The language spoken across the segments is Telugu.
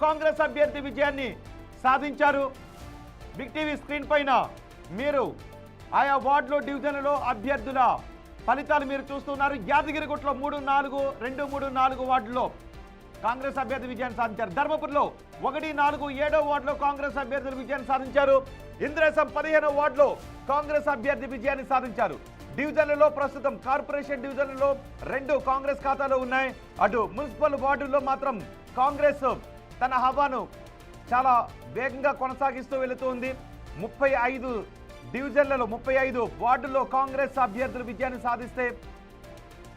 కాంగ్రెస్ అభ్యర్థి విజయాన్ని సాధించారు. బిగ్ టీవీ స్క్రీన్ పైన మీరు ఆయా వార్డులో డివిజన్లలో అభ్యర్థుల ఫలితాలు మీరు చూస్తున్నారు. యాదగిరిగుట్టలో 3, 4, 2, 3, 4 వార్డుల్లో కాంగ్రెస్ అభ్యర్థి విజయాన్ని సాధించారు. ధర్మపురిలో 1, 4, 7 వార్డులో కాంగ్రెస్ అభ్యర్థులు విజయాన్ని సాధించారు. ఇంద్రేశం 15 వార్డులో కాంగ్రెస్ అభ్యర్థి విజయాన్ని సాధించారు. డివిజన్లలో ప్రస్తుతం కార్పొరేషన్ డివిజన్లలో 2 కాంగ్రెస్ ఖాతాలో ఉన్నాయి. అటు మున్సిపల్ వార్డుల్లో మాత్రం కాంగ్రెస్ తన హవాను చాలా వేగంగా కొనసాగిస్తూ వెళుతుంది. 35 డివిజన్లలో 35 వార్డుల్లో కాంగ్రెస్ అభ్యర్థులు విజయాన్ని సాధిస్తే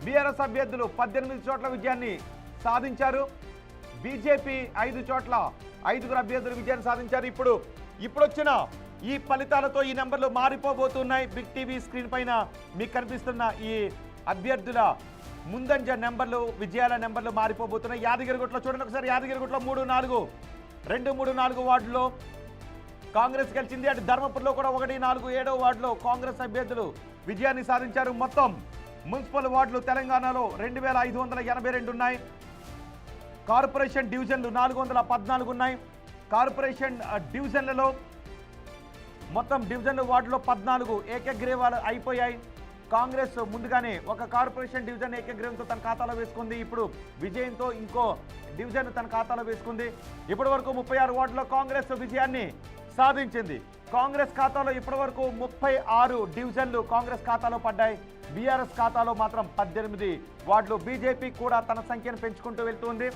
బీఆర్ఎస్ అభ్యర్థులు 18 చోట్ల విజయాన్ని సాధించారు. బీజేపీ 5 చోట్ల 5 అభ్యర్థులు విజయాన్ని సాధించారు. ఇప్పుడు వచ్చిన ఈ ఫలితాలతో ఈ నెంబర్లు మారిపోబోతున్నాయి. బిగ్ టీవీ స్క్రీన్ పైన మీకు కనిపిస్తున్న ఈ అభ్యర్థుల ముందంజ నెంబర్లు, విజయాల నెంబర్లు మారిపోబోతున్నాయి. యాదగిరిగుట్టలో చూడండి ఒకసారి. యాదగిరిగుట్టలో 3, 4, 2, 3, 4 వార్డులో కాంగ్రెస్ గెలిచింది. అటు ధర్మపురిలో కూడా 1, 4, 7 వార్డులో కాంగ్రెస్ అభ్యర్థులు విజయాన్ని సాధించారు. మొత్తం మున్సిపల్ వార్డులు తెలంగాణలో 2582 ఉన్నాయి. కార్పొరేషన్ డివిజన్లు 414 ఉన్నాయి. కార్పొరేషన్ డివిజన్లలో మొత్తం డివిజన్లు వార్డులో 14 ఏకగ్రీవాలు అయిపోయాయి. కాంగ్రెస్ ముందుగానే ఒక కార్పొరేషన్ డివిజన్ ఏకగ్రీవంతో తన ఖాతాలో వేసుకుంది. ఇప్పుడు విజయంతో ఇంకో డివిజన్ తన ఖాతాలో వేసుకుంది. ఇప్పటి వరకు 36 వార్డులో కాంగ్రెస్ విజయాన్ని సాధించింది. కాంగ్రెస్ ఖాతాలో ఇప్పటి వరకు 36 డివిజన్లు కాంగ్రెస్ ఖాతాలో పడ్డాయి. బీఆర్ఎస్ ఖాతాలో మాత్రం 18 వార్డులు. బీజేపీ కూడా తన సంఖ్యను పెంచుకుంటూ వెళ్తుంది.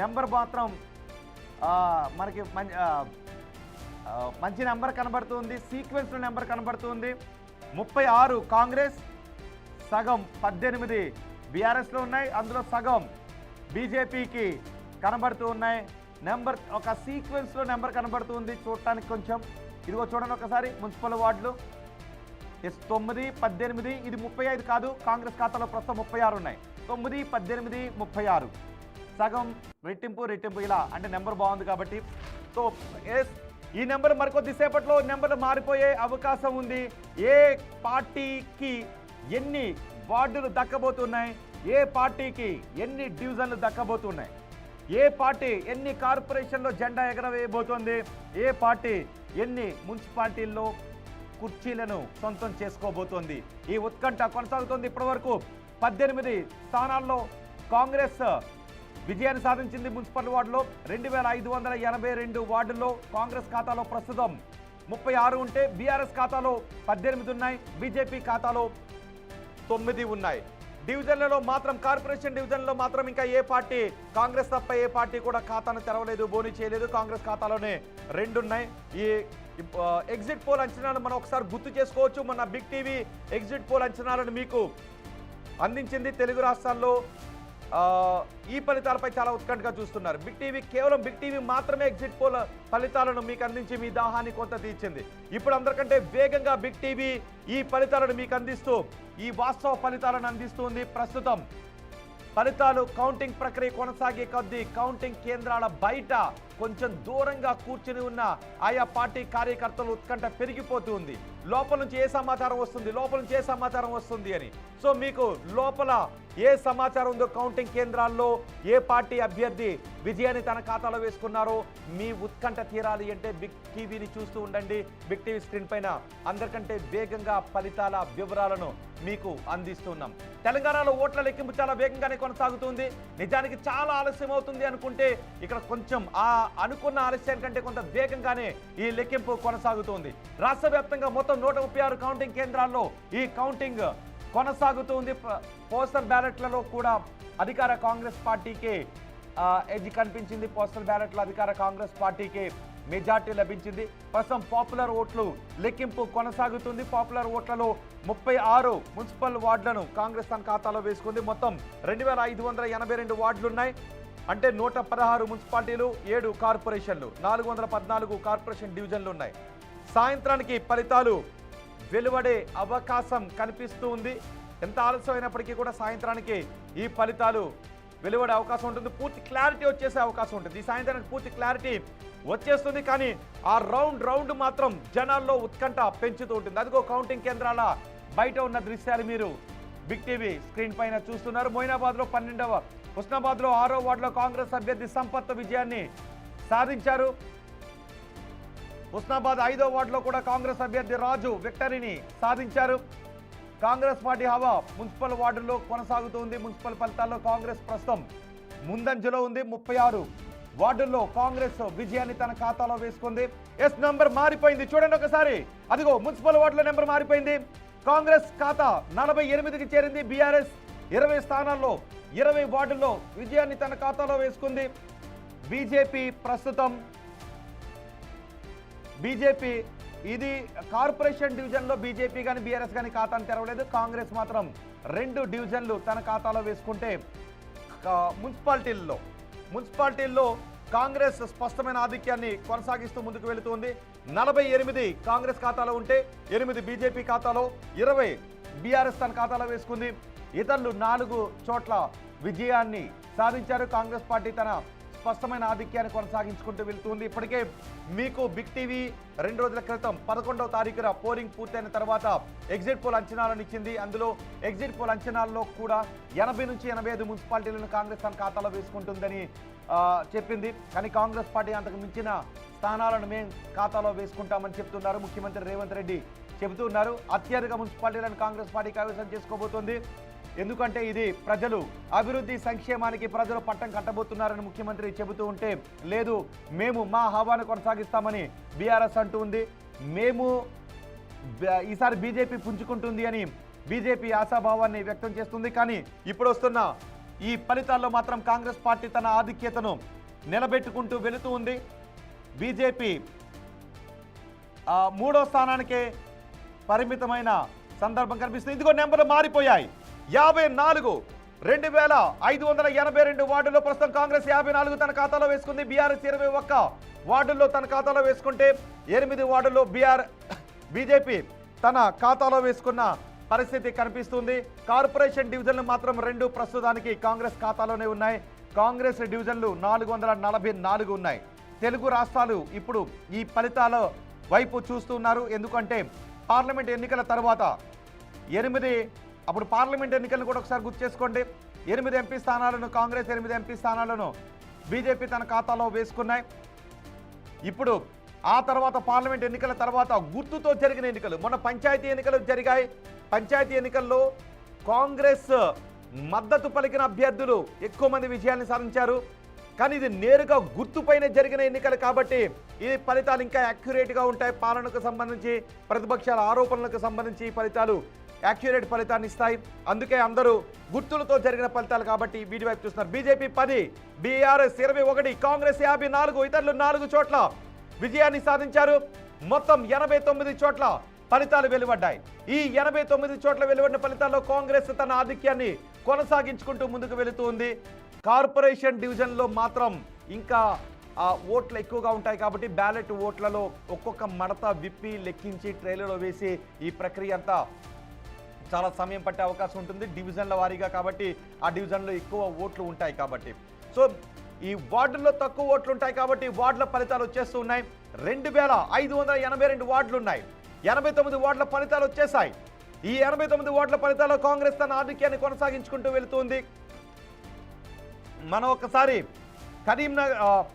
నెంబర్ మాత్రం మనకి మంచి నెంబర్ కనబడుతుంది. సీక్వెన్స్ నెంబర్ కనబడుతుంది. 36 కాంగ్రెస్, సగం 18 బీఆర్ఎస్లో ఉన్నాయి. అందులో సగం బీజేపీకి కనబడుతూ ఉన్నాయి. నెంబర్ ఒక సీక్వెన్స్లో నెంబర్ కనబడుతుంది చూడటానికి కొంచెం. ఇదిగో చూడండి ఒకసారి. మున్సిపల్ వార్డులు 9, 18, ఇది 35 కాదు. కాంగ్రెస్ ఖాతాలో ప్రస్తుతం 36 ఉన్నాయి. 9, 18, 36 సగం రెట్టింపు ఇలా అంటే నెంబర్ బాగుంది కాబట్టి. సో ఈ నెంబర్ మరికొద్దిసేపట్లో నెంబర్లు మారిపోయే అవకాశం ఉంది. ఏ పార్టీకి ఎన్ని వార్డులు దక్కబోతున్నాయి, ఏ పార్టీకి ఎన్ని డివిజన్లు దక్కబోతున్నాయి, ఏ పార్టీ ఎన్ని కార్పొరేషన్లో జెండా ఎగరవేయబోతోంది, ఏ పార్టీ ఎన్ని మున్సిపాలిటీల్లో కుర్చీలను సొంతం చేసుకోబోతోంది, ఈ ఉత్కంఠ కొనసాగుతోంది. ఇప్పటి వరకు 18 స్థానాల్లో కాంగ్రెస్ విజయాన్ని సాధించింది. మున్సిపల్ వార్డులో 2582 వార్డుల్లో కాంగ్రెస్ ఖాతాలో ప్రస్తుతం 36 ఉంటే బీఆర్ఎస్ ఖాతాలో 18 ఉన్నాయి. బీజేపీ ఖాతాలో 9 ఉన్నాయి. డివిజన్లలో మాత్రం కార్పొరేషన్ డివిజన్లో మాత్రం ఇంకా ఏ పార్టీ, కాంగ్రెస్ తప్ప ఏ పార్టీ కూడా ఖాతాను తెరవలేదు, బోనీ చేయలేదు. కాంగ్రెస్ ఖాతాలోనే 2 ఉన్నాయి. ఈ ఎగ్జిట్ పోల్ అంచనాలను మనం ఒకసారి గుర్తు చేసుకోవచ్చు. మన బిగ్ టీవీ ఎగ్జిట్ పోల్ అంచనాలను మీకు అందించింది. తెలుగు రాష్ట్రాల్లో ఈ ఫలితాలపై చాలా ఉత్కంఠగా చూస్తున్నారు. కేవలం బిగ్ టీవీ మాత్రమే ఎగ్జిట్ పోల్ ఫలితాలను మీకు అందించి మీ దాహాన్ని కొంత తీర్చింది. ఇప్పుడు అందరికంటే వేగంగా బిగ్ టీవీ ఈ ఫలితాలను మీకు అందిస్తూ ఈ వాస్తవ ఫలితాలను అందిస్తుంది. ప్రస్తుతం ఫలితాలు కౌంటింగ్ ప్రక్రియ కొనసాగే కొద్దీ కౌంటింగ్ కేంద్రాల బయట కొంచెం దూరంగా కూర్చుని ఉన్న ఆయా పార్టీ కార్యకర్తలు ఉత్కంఠ పెరిగిపోతుంది. లోపల నుంచి ఏ సమాచారం వస్తుంది అని. సో మీకు లోపల ఏ సమాచారం ఉందో, కౌంటింగ్ కేంద్రాల్లో ఏ పార్టీ అభ్యర్థి విజయాన్ని తన ఖాతాలో వేసుకున్నారో మీ ఉత్కంఠ తీరాలి అంటే బిగ్ టీవీని చూస్తూ ఉండండి. బిగ్ టీవీ స్క్రీన్ పైన అందరికంటే వేగంగా ఫలితాల వివరాలను మీకు అందిస్తున్నాం. తెలంగాణలో ఓట్ల లెక్కింపు చాలా వేగంగానే కొనసాగుతుంది. నిజానికి చాలా ఆలస్యం అవుతుంది అనుకుంటే ఇక్కడ కొంచెం అనుకున్న ఆలస్యం కంటే కొంత వేగంగానే ఈ లెక్కింపు కొనసాగుతుంది. రాష్ట్ర వ్యాప్తంగా మొత్తం 136 కౌంటింగ్ కేంద్రాల్లో ఈ కౌంటింగ్ కొనసాగుతుంది. పోస్టల్ బ్యాలెట్లలో కూడా అధికార కాంగ్రెస్ పార్టీకి ఎడ్జ్ కనిపించింది. పోస్టల్ బ్యాలెట్ల అధికార కాంగ్రెస్ పార్టీకి మెజార్టీ లభించింది. ప్రస్తుతం పాపులర్ ఓట్లు లెక్కింపు కొనసాగుతుంది. పాపులర్ ఓట్లలో 36 మున్సిపల్ వార్డులను కాంగ్రెస్ తన ఖాతాలో వేసుకుంది. మొత్తం 2582 వార్డులున్నాయి. అంటే 116 మున్సిపాలిటీలు, 7 కార్పొరేషన్లు, 414 కార్పొరేషన్ డివిజన్లు ఉన్నాయి. సాయంత్రానికి ఫలితాలు వెలువడే అవకాశం కనిపిస్తూ ఉంది. ఎంత ఆలస్యమైనప్పటికీ కూడా సాయంత్రానికి ఈ ఫలితాలు వెలువడే అవకాశం ఉంటుంది. పూర్తి క్లారిటీ వచ్చేసే అవకాశం ఉంటుంది. ఈ సాయంత్రానికి పూర్తి క్లారిటీ వచ్చేస్తుంది. కానీ ఆ రౌండ్ మాత్రం జనాల్లో ఉత్కంఠ పెంచుతూ ఉంటుంది. అదిగో కౌంటింగ్ కేంద్రాల బయట ఉన్న దృశ్యాలు మీరు బిగ్ టీవీ స్క్రీన్ పైన చూస్తున్నారు. మొయినాబాద్లో 12వ, హుస్నాబాద్లో 6వ వార్డులో కాంగ్రెస్ అభ్యర్థి సంపత్ విజయాన్ని సాధించారు. హుస్నాబాద్ 5వ వార్డులో కూడా కాంగ్రెస్ అభ్యర్థి రాజు విక్టరీని సాధించారు. కాంగ్రెస్ పార్టీ హవా మున్సిపల్ వార్డుల్లో కొనసాగుతుంది. మున్సిపల్ ఫలితాల్లో కాంగ్రెస్ ప్రస్తుతం ముందంజలో ఉంది. 36 వార్డుల్లో కాంగ్రెస్ విజయాన్ని తన ఖాతాలో వేసుకుంది. ఎస్ నంబర్ మారిపోయింది, చూడండి ఒకసారి. అదిగో మున్సిపల్ వార్డులో నెంబర్ మారిపోయింది. కాంగ్రెస్ ఖాతా 48కి చేరింది. బీఆర్ఎస్ 20 స్థానాల్లో 20 వార్డుల్లో విజయాన్ని తన ఖాతాలో వేసుకుంది. బీజేపీ ప్రస్తుతం ఇది కార్పొరేషన్ డివిజన్లో బీజేపీ కానీ బీఆర్ఎస్ కానీ ఖాతాను తెరవలేదు. కాంగ్రెస్ మాత్రం 2 డివిజన్లు తన ఖాతాలో వేసుకుంటే మున్సిపాలిటీల్లో కాంగ్రెస్ స్పష్టమైన ఆధిక్యాన్ని కొనసాగిస్తూ ముందుకు వెళుతుంది. 48 కాంగ్రెస్ ఖాతాలో ఉంటే 8 బీజేపీ ఖాతాలో, 20 బీఆర్ఎస్ తన ఖాతాలో వేసుకుంది. ఇతరులు 4 చోట్ల విజయాన్ని సాధించారు. కాంగ్రెస్ పార్టీ తన స్పష్టమైన ఆధిక్యాన్ని కొనసాగించుకుంటూ వెళ్తుంది. ఇప్పటికే మీకు బిగ్ టీవీ 2 రోజుల క్రితం 11వ తారీఖున పోలింగ్ పూర్తయిన తర్వాత ఎగ్జిట్ పోల్ అంచనాలను ఇచ్చింది. అందులో ఎగ్జిట్ పోల్ అంచనాల్లో కూడా 80 నుంచి 85 మున్సిపాలిటీలను కాంగ్రెస్ తన ఖాతాలో వేసుకుంటుందని చెప్పింది. కానీ కాంగ్రెస్ పార్టీ అంతకు మించిన స్థానాలను మేము ఖాతాలో వేసుకుంటామని చెప్తున్నారు. ముఖ్యమంత్రి రేవంత్ రెడ్డి చెబుతున్నారు. అత్యధిక మున్సిపాలిటీలను కాంగ్రెస్ పార్టీ కైవసం చేసుకోబోతోంది. ఎందుకంటే ఇది ప్రజలు అభివృద్ధి సంక్షేమానికి ప్రజలు పట్టం కట్టబోతున్నారని ముఖ్యమంత్రి చెబుతూ ఉంటే, లేదు మేము మా హవాను కొనసాగిస్తామని బీఆర్ఎస్ అంటూ ఉంది. ఈసారి బీజేపీ పుంజుకుంటుంది అని బీజేపీ ఆశాభావాన్ని వ్యక్తం చేస్తుంది. కానీ ఇప్పుడు వస్తున్న ఈ ఫలితాల్లో మాత్రం కాంగ్రెస్ పార్టీ తన ఆధిక్యతను నిలబెట్టుకుంటూ వెళుతూ ఉంది. బీజేపీ 3వ స్థానానికే పరిమితమైన సందర్భం కనిపిస్తుంది. ఇదిగో నెంబర్లు మారిపోయాయి. 54 2582 వార్డుల్లో ప్రస్తుతం కాంగ్రెస్ 54 తన ఖాతాలో వేసుకుంది. బీఆర్ఎస్ 21 వార్డుల్లో తన ఖాతాలో వేసుకుంటే 8 వార్డుల్లో బీజేపీ తన ఖాతాలో వేసుకున్న పరిస్థితి కనిపిస్తుంది. కార్పొరేషన్ డివిజన్లు మాత్రం 2 ప్రస్తుతానికి కాంగ్రెస్ ఖాతాలోనే ఉన్నాయి. కాంగ్రెస్ డివిజన్లు 444 ఉన్నాయి. తెలుగు రాష్ట్రాలు ఇప్పుడు ఈ ఫలితాల వైపు చూస్తున్నారు. ఎందుకంటే పార్లమెంట్ ఎన్నికల తర్వాత 8 అప్పుడు పార్లమెంట్ ఎన్నికలను కూడా ఒకసారి గుర్తు చేసుకోండి. 8 ఎంపీ స్థానాలను కాంగ్రెస్, 8 ఎంపీ స్థానాలను బీజేపీ తన ఖాతాలో వేసుకున్నాయి. ఇప్పుడు ఆ తర్వాత పార్లమెంట్ ఎన్నికల తర్వాత గుర్తుతో జరిగిన ఎన్నికలు, మొన్న పంచాయతీ ఎన్నికలు జరిగాయి. పంచాయతీ ఎన్నికల్లో కాంగ్రెస్ మద్దతు పలికిన అభ్యర్థులు ఎక్కువ మంది విజయాన్ని సాధించారు. కానీ ఇది నేరుగా గుర్తుపైన జరిగిన ఎన్నికలు కాబట్టి ఈ ఫలితాలు ఇంకా యాక్యురేట్గా ఉంటాయి. పాలనకు సంబంధించి, ప్రతిపక్షాల ఆరోపణలకు సంబంధించి ఫలితాలు యాక్యురేట్ ఫలితాన్ని ఇస్తాయి. అందుకే అందరూ గుర్తులతో జరిగిన ఫలితాలు కాబట్టి వీటి వైపు చూస్తున్నారు. బీజేపీ 10, బీఆర్ఎస్ 21, కాంగ్రెస్ 54, ఇతరులు 4 చోట్ల విజయాన్ని సాధించారు. మొత్తం 89 చోట్ల ఫలితాలు వెలువడ్డాయి. ఈ 89 చోట్ల వెలువడిన ఫలితాల్లో కాంగ్రెస్ తన ఆధిక్యాన్ని కొనసాగించుకుంటూ ముందుకు వెళుతుంది. కార్పొరేషన్ డివిజన్లో మాత్రం ఇంకా ఓట్లు ఎక్కువగా ఉంటాయి కాబట్టి బ్యాలెట్ ఓట్లలో ఒక్కొక్క మడత విప్పి లెక్కించి ట్రైలలో వేసి ఈ ప్రక్రియ అంతా చాలా సమయం పట్టే అవకాశం ఉంటుంది. డివిజన్ల వారీగా కాబట్టి ఆ డివిజన్లో ఎక్కువ ఓట్లు ఉంటాయి కాబట్టి. సో ఈ వార్డుల్లో తక్కువ ఓట్లు ఉంటాయి కాబట్టి వార్డుల ఫలితాలు వచ్చేస్తూ ఉన్నాయి. 2582 వార్డులు ఉన్నాయి. 89 వార్డుల ఫలితాలు వచ్చేసాయి. ఈ 89 వార్డుల ఫలితాల్లో కాంగ్రెస్ తన ఆధిక్యాన్ని కొనసాగించుకుంటూ వెళుతుంది. మనం ఒకసారి కరీంనగర్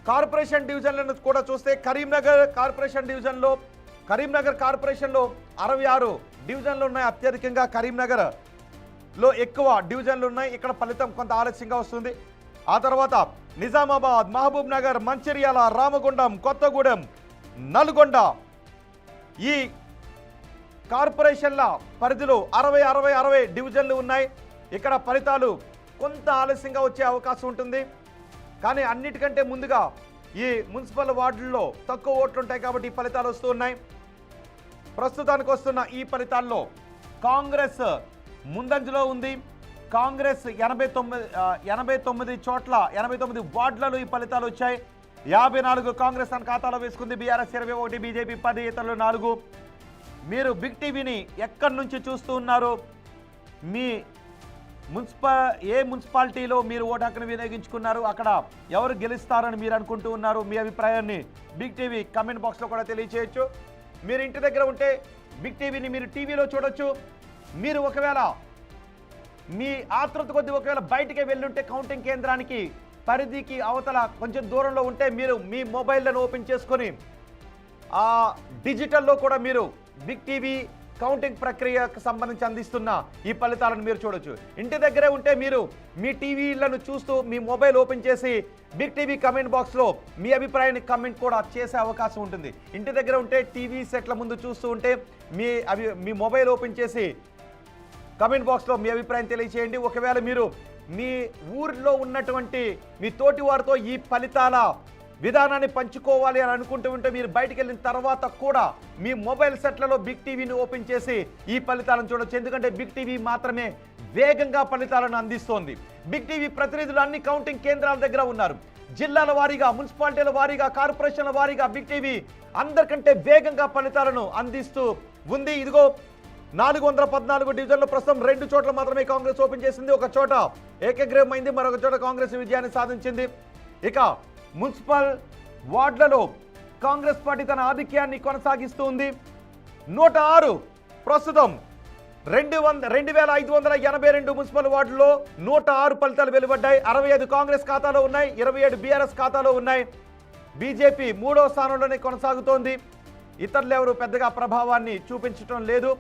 కార్పొరేషన్ డివిజన్లను కూడా చూస్తే కరీంనగర్ కార్పొరేషన్లో 66 డివిజన్లు ఉన్నాయి. అత్యధికంగా కరీంనగర్లో ఎక్కువ డివిజన్లు ఉన్నాయి. ఇక్కడ ఫలితం కొంత ఆలస్యంగా వస్తుంది. ఆ తర్వాత నిజామాబాద్, మహబూబ్ నగర్, మంచిర్యాల, రామగుండం, కొత్తగూడెం, నల్గొండ ఈ కార్పొరేషన్ల పరిధిలో 60 డివిజన్లు ఉన్నాయి. ఇక్కడ ఫలితాలు కొంత ఆలస్యంగా వచ్చే అవకాశం ఉంటుంది. కానీ అన్నిటికంటే ముందుగా ఈ మున్సిపల్ వార్డుల్లో తక్కువ ఓట్లు ఉంటాయి కాబట్టి ఈ ఫలితాలు వస్తూ ఉన్నాయి. ప్రస్తుతానికి వస్తున్న ఈ ఫలితాల్లో కాంగ్రెస్ ముందంజలో ఉంది. కాంగ్రెస్ 89 చోట్ల 89 వార్డులలో ఈ ఫలితాలు వచ్చాయి. 54 కాంగ్రెస్ తన ఖాతాలో వేసుకుంది. బీఆర్ఎస్ 21, బీజేపీ 10, ఇతరులు 4. మీరు బిగ్ టీవీని ఎక్కడి నుంచి చూస్తూ ఉన్నారు? మీ ఏ మున్సిపాలిటీలో మీరు ఓటు హక్కును వినియోగించుకున్నారు? అక్కడ ఎవరు గెలుస్తారని మీరు అనుకుంటూ ఉన్నారు? మీ అభిప్రాయాన్ని బిగ్ టీవీ కమెంట్ బాక్స్లో కూడా తెలియచేయచ్చు. మీరు ఇంటి దగ్గర ఉంటే బిగ్ టీవీని మీరు టీవీలో చూడొచ్చు. మీరు ఒకవేళ మీ ఆతృత కొద్దీ ఒకవేళ బయటికి వెళ్ళుంటే కౌంటింగ్ కేంద్రానికి పరిధికి అవతల కొంచెం దూరంలో ఉంటే మీరు మీ మొబైల్లను ఓపెన్ చేసుకొని ఆ డిజిటల్లో కూడా మీరు బిగ్ టీవీ కౌంటింగ్ ప్రక్రియకు సంబంధించి అందిస్తున్న ఈ ఫలితాలను మీరు చూడొచ్చు. ఇంటి దగ్గరే ఉంటే మీరు మీ టీవీలను చూస్తూ మీ మొబైల్ ఓపెన్ చేసి బిగ్ టీవీ కమెంట్ బాక్స్లో మీ అభిప్రాయాన్ని కమెంట్ కూడా చేసే అవకాశం ఉంటుంది. ఇంటి దగ్గర ఉంటే టీవీ సెట్ల ముందు చూస్తూ ఉంటే మీ మొబైల్ ఓపెన్ చేసి కమెంట్ బాక్స్లో మీ అభిప్రాయం తెలియచేయండి. ఒకవేళ మీరు మీ ఊరిలో ఉన్నటువంటి మీ తోటి వారితో ఈ ఫలితాల విధానాన్ని పంచుకోవాలి అని అనుకుంటూ ఉంటే మీరు బయటికి వెళ్ళిన తర్వాత కూడా మీ మొబైల్ సెట్లలో బిగ్ టీవీని ఓపెన్ చేసి ఈ ఫలితాలను చూడొచ్చు. ఎందుకంటే బిగ్ టీవీ మాత్రమే వేగంగా ఫలితాలను అందిస్తోంది. బిగ్ టీవీ ప్రతినిధులు అన్ని కౌంటింగ్ కేంద్రాల దగ్గర ఉన్నారు. జిల్లాల వారీగా, మున్సిపాలిటీల వారీగా, కార్పొరేషన్ల వారీగా బిగ్ టీవీ అందరికంటే వేగంగా ఫలితాలను అందిస్తూ ఉంది. ఇదిగో 414 డివిజన్లు ప్రస్తుతం 2 చోట్ల మాత్రమే కాంగ్రెస్ ఓపెన్ చేసింది. ఒక చోట ఏకగ్రీవమైంది, మరొక చోట కాంగ్రెస్ విజయాన్ని సాధించింది. ఇక మున్సిపల్ వార్డులలో కాంగ్రెస్ పార్టీ తన ఆధిక్యాన్ని కొనసాగిస్తూ ఉంది. 106 ప్రస్తుతం 2582 మున్సిపల్ వార్డుల్లో 106 ఫలితాలు వెలువడ్డాయి. 65 కాంగ్రెస్ ఖాతాలో ఉన్నాయి, 27 బీఆర్ఎస్ ఖాతాలో ఉన్నాయి. బీజేపీ 3వ స్థానంలోనే కొనసాగుతోంది. ఇతరులు ఎవరు పెద్దగా ప్రభావాన్ని చూపించడం లేదు.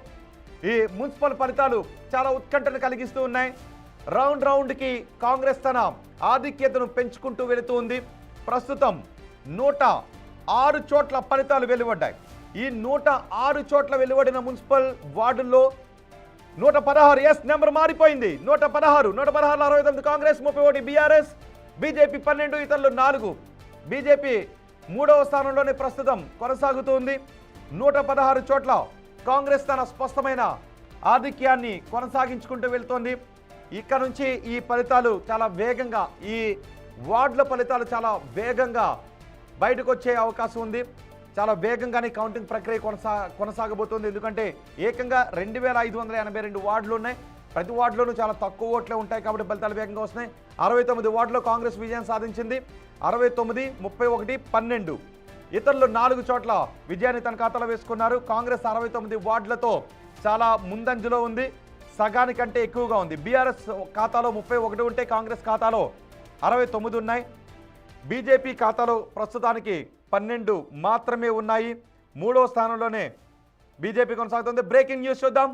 ఈ మున్సిపల్ ఫలితాలు చాలా ఉత్కంఠను కలిగిస్తూ ఉన్నాయి. రౌండ్కి కాంగ్రెస్ తన ఆధిక్యతను పెంచుకుంటూ వెళుతుంది. ప్రస్తుతం 106 చోట్ల ఫలితాలు వెలువడ్డాయి. ఈ 106 చోట్ల వెలువడిన మున్సిపల్ వార్డుల్లో 116 నెంబర్ మారిపోయింది. 116 69 కాంగ్రెస్, 31 బీఆర్ఎస్, బీజేపీ 12, ఇతరులు 4. బీజేపీ 3వ స్థానంలోనే ప్రస్తుతం కొనసాగుతుంది. 116 చోట్ల కాంగ్రెస్ తన స్పష్టమైన ఆధిక్యాన్ని కొనసాగించుకుంటూ వెళ్తోంది. ఇక్కడ నుంచి ఈ ఫలితాలు చాలా వేగంగా, ఈ వార్డుల ఫలితాలు చాలా వేగంగా బయటకు వచ్చే అవకాశం ఉంది. చాలా వేగంగానే కౌంటింగ్ ప్రక్రియ కొనసాగబోతుంది. ఎందుకంటే ఏకంగా 2582 వార్డులు ఉన్నాయి. ప్రతి వార్డులోనూ చాలా తక్కువ ఓట్లే ఉంటాయి కాబట్టి ఫలితాలు వేగంగా వస్తున్నాయి. 69 వార్డులో కాంగ్రెస్ విజయం సాధించింది. 69, 31, 12. ఇతరులు 4 చోట్ల విజయాన్ని తన ఖాతాలో వేసుకున్నారు. కాంగ్రెస్ 69 వార్డులతో చాలా ముందంజలో ఉంది, సగానికంటే ఎక్కువగా ఉంది. బీఆర్ఎస్ ఖాతాలో 31 ఉంటే కాంగ్రెస్ ఖాతాలో 69 ఉన్నాయి. బీజేపీ ఖాతాలో ప్రస్తుతానికి 12 మాత్రమే ఉన్నాయి. 3వ స్థానంలోనే బీజేపీ కొనసాగుతుంది. బ్రేకింగ్ న్యూస్ చూద్దాం.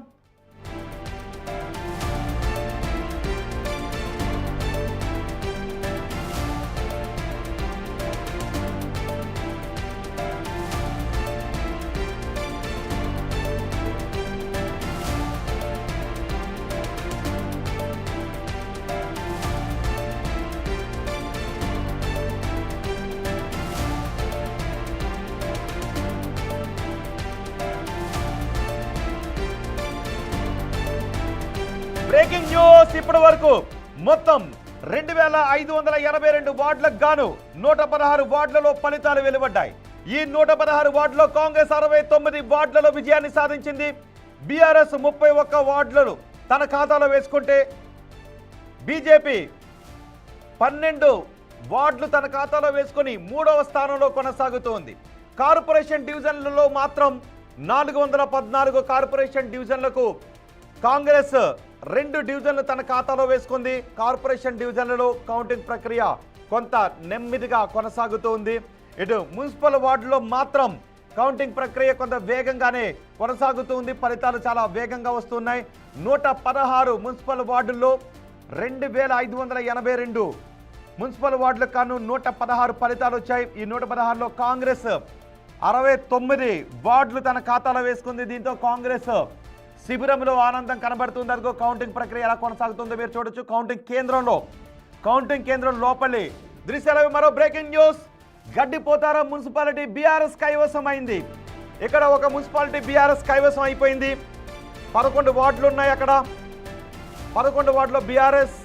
Breaking news. ఇప్పటి వరకు మొత్తం 2582 వార్డులకు గాను 116 వార్డులలో ఫలితాలు వెలువడ్డాయి. ఈ 116 వార్డులో కాంగ్రెస్ 69 వార్డులలో విజయాన్ని సాధించింది. బీఆర్ఎస్ 31 వార్డులను తన ఖాతాలో వేసుకుంటే బీజేపీ 12 వార్డులు తన ఖాతాలో వేసుకుని 3వ స్థానంలో కొనసాగుతోంది. కార్పొరేషన్ డివిజన్లలో మాత్రం 414 కార్పొరేషన్ డివిజన్లకు కాంగ్రెస్ 2 డివిజన్లు తన ఖాతాలో వేసుకుంది. కార్పొరేషన్ డివిజన్లలో కౌంటింగ్ ప్రక్రియ కొంత నెమ్మదిగా కొనసాగుతోంది. ఇటు మున్సిపల్ వార్డులో మాత్రం కౌంటింగ్ ప్రక్రియ కొంత వేగంగానే కొనసాగుతుంది. ఫలితాలు చాలా వేగంగా వస్తున్నాయి. 116 మున్సిపల్ వార్డుల్లో 2582 మున్సిపల్ వార్డులకు కాను 116 ఫలితాలు వచ్చాయి. ఈ 116లో కాంగ్రెస్ 69 వార్డులు తన ఖాతాలో వేసుకుంది. దీంతో కాంగ్రెస్ శిబిరంలో ఆనందం కనబడుతుంది. అదిగో కౌంటింగ్ ప్రక్రియ ఎలా కొనసాగుతుందో మీరు చూడొచ్చు. కౌంటింగ్ కేంద్రం లోపలి దృశ్యాలు. మరో breaking news. Gaddipotharam municipality BRS కైవసం అయింది. ఇక్కడ ఒక మున్సిపాలిటీ బీఆర్ఎస్ కైవసం అయిపోయింది. 11 వార్డులు ఉన్నాయి. అక్కడ 11 వార్డులో బీఆర్ఎస్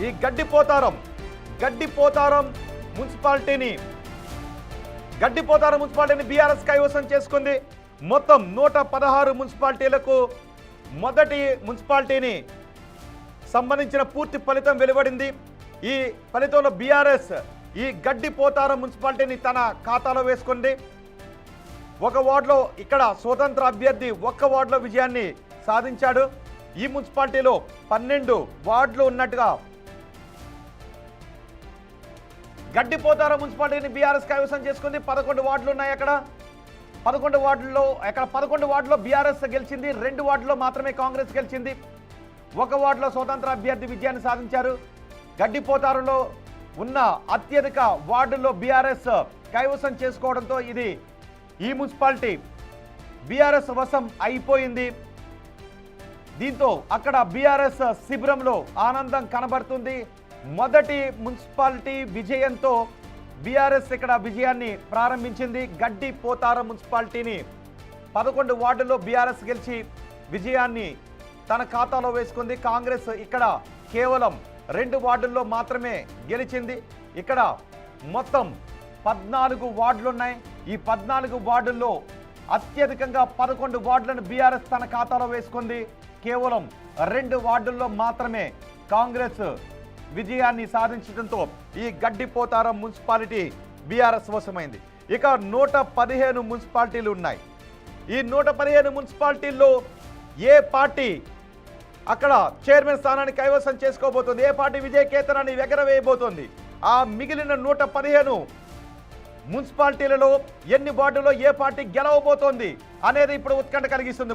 ఈ గడ్డిపోతారం మున్సిపాలిటీని బీఆర్ఎస్ కైవసం చేసుకుంది. మొత్తం 116 మున్సిపాలిటీలకు మొదటి మున్సిపాలిటీని సంబంధించిన పూర్తి ఫలితం వెలువడింది. ఈ ఫలితంలో బీఆర్ఎస్ ఈ గడ్డిపోతారం మున్సిపాలిటీని తన ఖాతాలో వేసుకుంది. ఒక వార్డులో ఇక్కడ స్వతంత్ర అభ్యర్థి ఒక్క వార్డులో విజయాన్ని సాధించాడు. ఈ మున్సిపాలిటీలో 12 వార్డులు ఉన్నట్టుగా గడ్డిపోతారం మున్సిపాలిటీని బీఆర్ఎస్ కైవసం చేసుకుంది. 11 వార్డులు ఉన్నాయి అక్కడ. 11 వార్డులో బీఆర్ఎస్ గెలిచింది. 2 వార్డులో మాత్రమే కాంగ్రెస్ గెలిచింది. 1 వార్డులో స్వతంత్ర అభ్యర్థి విజయాన్ని సాధించారు. గడ్డిపోతారంలో ఉన్న అత్యధిక వార్డుల్లో బీఆర్ఎస్ కైవసం చేసుకోవడంతో ఈ మున్సిపాలిటీ బీఆర్ఎస్ వశం అయిపోయింది. దీంతో అక్కడ బీఆర్ఎస్ శిబిరంలో ఆనందం కనబడుతుంది. మొదటి మున్సిపాలిటీ విజయంతో బీఆర్ఎస్ ఇక్కడ విజయాన్ని ప్రారంభించింది. గడ్డిపోతారం మున్సిపాలిటీని 11 వార్డుల్లో బీఆర్ఎస్ గెలిచి విజయాన్ని తన ఖాతాలో వేసుకుంది. కాంగ్రెస్ ఇక్కడ కేవలం 2 వార్డుల్లో మాత్రమే గెలిచింది. ఇక్కడ మొత్తం 14 వార్డులున్నాయి. ఈ 14 వార్డుల్లో అత్యధికంగా 11 వార్డులను బీఆర్ఎస్ తన ఖాతాలో వేసుకుంది. కేవలం 2 వార్డుల్లో మాత్రమే కాంగ్రెస్ విజయాన్ని సాధించడంతో ఈ గడ్డిపోతారం మున్సిపాలిటీ బీఆర్ఎస్ వశమైంది. ఇక 115 మున్సిపాలిటీలు ఉన్నాయి. ఈ 115 మున్సిపాలిటీల్లో ఏ పార్టీ అక్కడ చైర్మన్ స్థానాన్ని కైవసం చేసుకోబోతుంది, ఏ పార్టీ విజయ కేతనాన్ని ఎగరవేయబోతోంది, ఆ మిగిలిన 115 మున్సిపాలిటీలలో ఎన్ని వార్డులో ఏ పార్టీ గెలవబోతోంది అనేది ఇప్పుడు ఉత్కంఠ కలిగిస్తుంది.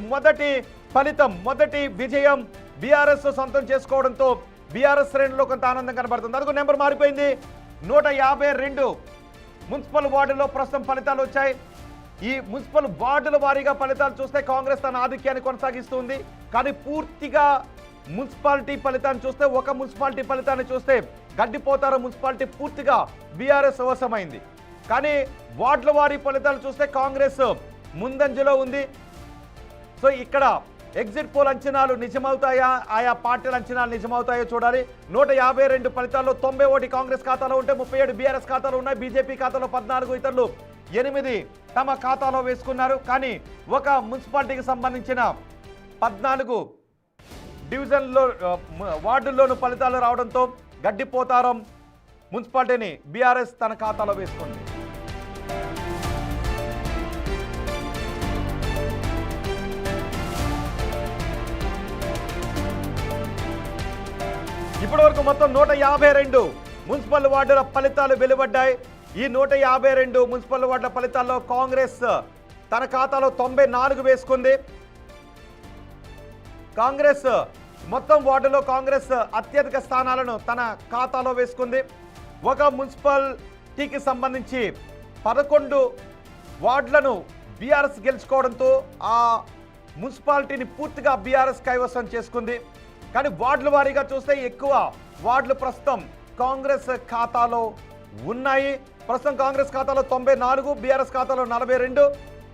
మొదటి విజయం బీఆర్ఎస్ సొంతం చేసుకోవడంతో బీఆర్ఎస్ శ్రేణుల్లో కొంత ఆనందం కనబడుతుంది. అందుకు నెంబర్ మారిపోయింది. 152 మున్సిపల్ వార్డులో ప్రస్తుతం ఫలితాలు వచ్చాయి. ఈ మున్సిపల్ వార్డుల వారీగా ఫలితాలు చూస్తే కాంగ్రెస్ తన ఆధిక్యాన్ని కొనసాగిస్తుంది. కానీ పూర్తిగా మున్సిపాలిటీ ఫలితాన్ని చూస్తే, ఒక మున్సిపాలిటీ ఫలితాన్ని చూస్తే గడ్డిపోతారం మున్సిపాలిటీ పూర్తిగా బీఆర్ఎస్ వశమైంది. కానీ వార్డుల వారీ ఫలితాలు చూస్తే కాంగ్రెస్ ముందంజలో ఉంది. సో ఇక్కడ ఎగ్జిట్ పోల్ అంచనాలు నిజమవుతాయా, ఆయా పార్టీల అంచనాలు నిజమవుతాయో చూడాలి. 152 ఫలితాల్లో 91 కాంగ్రెస్ ఖాతాలో ఉంటే 37 బీఆర్ఎస్ ఖాతాలో ఉన్నాయి. బీజేపీ ఖాతాలో 14, ఇతరులు 8 తమ ఖాతాలో వేసుకున్నారు. కానీ ఒక మున్సిపాలిటీకి సంబంధించిన 14 డివిజన్లో వార్డుల్లోనూ ఫలితాలు రావడంతో గడ్డిపోతారం మున్సిపాలిటీని బీఆర్ఎస్ తన ఖాతాలో వేసుకుంది. ఇప్పటి వరకు మొత్తం 152 మున్సిపల్ వార్డుల ఫలితాలు వెలువడ్డాయి. ఈ 152 మున్సిపల్ వార్డుల ఫలితాల్లో కాంగ్రెస్ తన ఖాతాలో 94 వేసుకుంది. కాంగ్రెస్ మొత్తం వార్డులో కాంగ్రెస్ అత్యధిక స్థానాలను తన ఖాతాలో వేసుకుంది. ఒక మున్సిపాలిటీకి సంబంధించి 11 వార్డులను బీఆర్ఎస్ గెలుచుకోవడంతో ఆ మున్సిపాలిటీని పూర్తిగా బీఆర్ఎస్ కైవసం చేసుకుంది. కానీ వార్డుల వారీగా చూస్తే ఎక్కువ వార్డులు ప్రస్తుతం కాంగ్రెస్ ఖాతాలో ఉన్నాయి. ప్రస్తుతం కాంగ్రెస్ ఖాతాలో 94, బీఆర్ఎస్ ఖాతాలో 42.